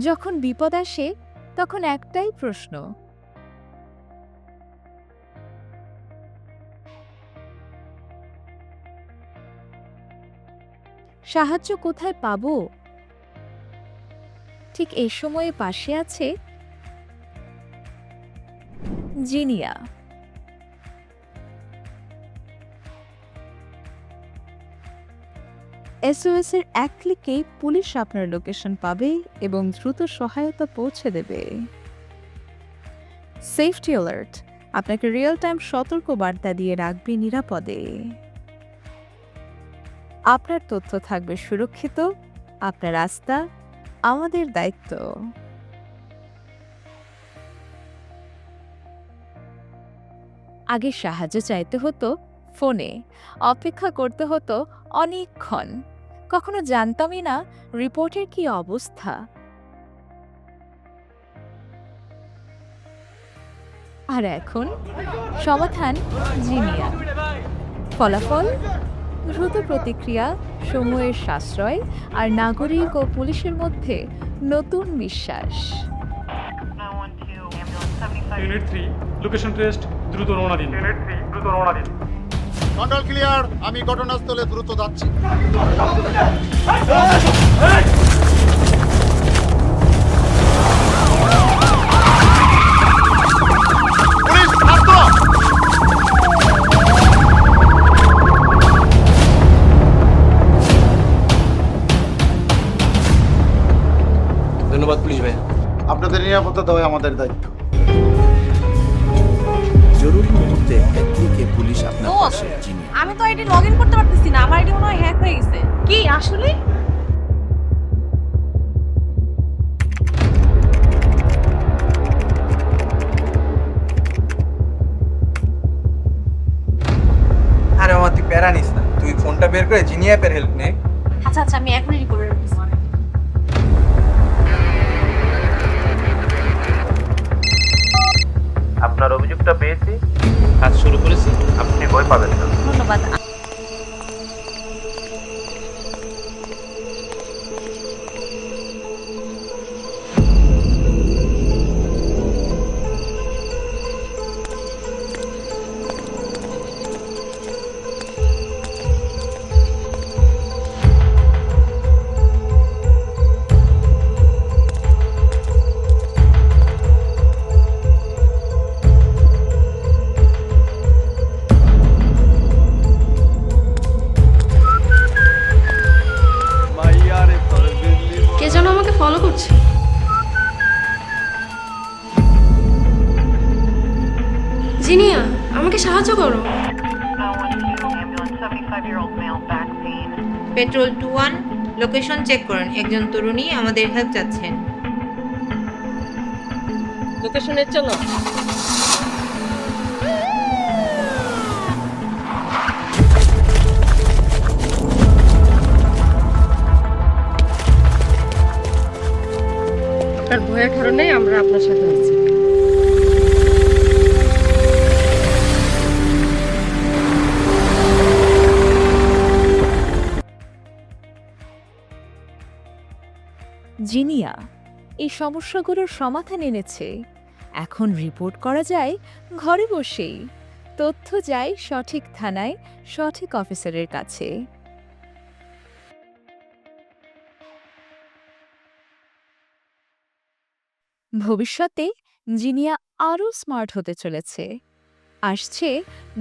যখন বিপদ আসে তখন একটাই প্রশ্ন, সাহায্য কোথায় পাবো? ঠিক এই সময়ে পাশে আছে জিনিয়া। এসওএস এর এক ক্লিকে পুলিশ আপনার লোকেশন পাবে এবং দ্রুত সহায়তা পৌঁছে দেবে। সেফটি অ্যালার্ট আপনাকে রিয়েল টাইম সতর্ক বার্তা দিয়ে রাখবে নিরাপদে। আপনার তথ্য থাকবে সুরক্ষিত, আপনার রাস্তা আমাদের দায়িত্ব। আগে সাহায্য চাইতে হতো ফোনে, অপেক্ষা করতে হতো অনেকক্ষণ, কখনো জানতামই না রিপোর্টের কি অবস্থা। আর এখন সমাধান জিনিয়া। ফলাফল, দ্রুত প্রতিক্রিয়া, সময়ের সাশ্রয় আর নাগরিক ও পুলিশের মধ্যে নতুন বিশ্বাস। ইউনিট 3 লোকেশন টেস্ট, দ্রুত রওনা দিন। কন্ট্রোল ক্লিয়ার, আমি ঘটনাস্থলে দ্রুত যাচ্ছি। পুলিশ, শান্ত! ধন্যবাদ পুলিশ ভাই। আপনাদের নিরাপত্তা দেওয়া আমাদের দায়িত্ব। জরুরি মুহূর্তে এক ক্লিকে পুলিশ আপনার দোস্ত, পাশে। জিনিয়া। আমি তো আইডি লগ ইন করতে পারতেছি না, আমার আইডি মনে হয় হ্যাক হয়ে গেছে। কি আসলে? আরে আমার তুই প্যারা নিস না, তুই ফোনটা বের করে জিনি অ্যাপের হেল্প নে। আচ্ছা আচ্ছা, আমি এখনই রিপোর্ট করতেছি। আপনার অভিযোগটা পেয়েছি, কাজ শুরু করেছি, আপনি ভয় পাবেন না। ধন্যবাদ। কে যেন আমাকে ফলো করছে। জিনিয়া, আমাকে সাহায্য করো। পেট্রোল 21 লোকেশন চেক করুন, একজন তরুণী আমাদের হেল্প চাচ্ছেন। লোকেশনে চলো। আপনার ভয়ের কারণে আমরা আপনার সাথে আছি। জিনিয়া এই সমস্যাগুলোর সমাধান এনেছে। এখন রিপোর্ট করা যায় ঘরে বসেই, তথ্য যায় সঠিক থানায়, সঠিক অফিসারের কাছে। ভবিষ্যতে জিনিয়া আরও স্মার্ট হতে চলেছে। আসছে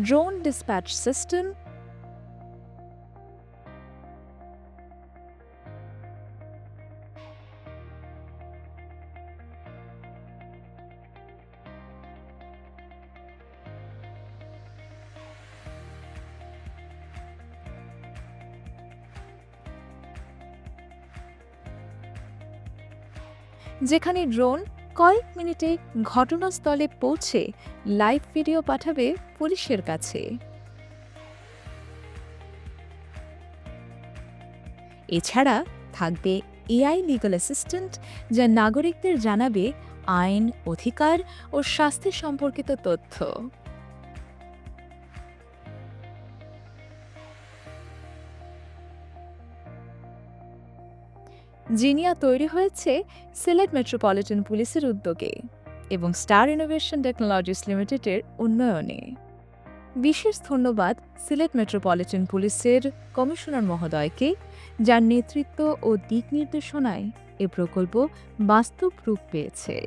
ড্রোন ডিসপ্যাচ সিস্টেম, যেখানে ড্রোন কয়েক মিনিটে ঘটনাস্থলে পৌঁছে লাইভ ভিডিও পাঠাবে পুলিশের কাছে। এছাড়া থাকবে এআই লিগ্যাল অ্যাসিস্ট্যান্ট, যা নাগরিকদের জানাবে আইন, অধিকার ও শাস্তি সম্পর্কিত তথ্য। জিনিয়া তৈরি হয়েছে সিলেট মেট্রোপলিটন পুলিশের উদ্যোগে এবং স্টার ইনোভেশন টেকনোলজিস লিমিটেডের উন্নয়নে। বিশেষ ধন্যবাদ সিলেট মেট্রোপলিটন পুলিশের কমিশনার মহোদয়কে, যার নেতৃত্ব ও দিক নির্দেশনায় এ প্রকল্প বাস্তব রূপ পেয়েছে।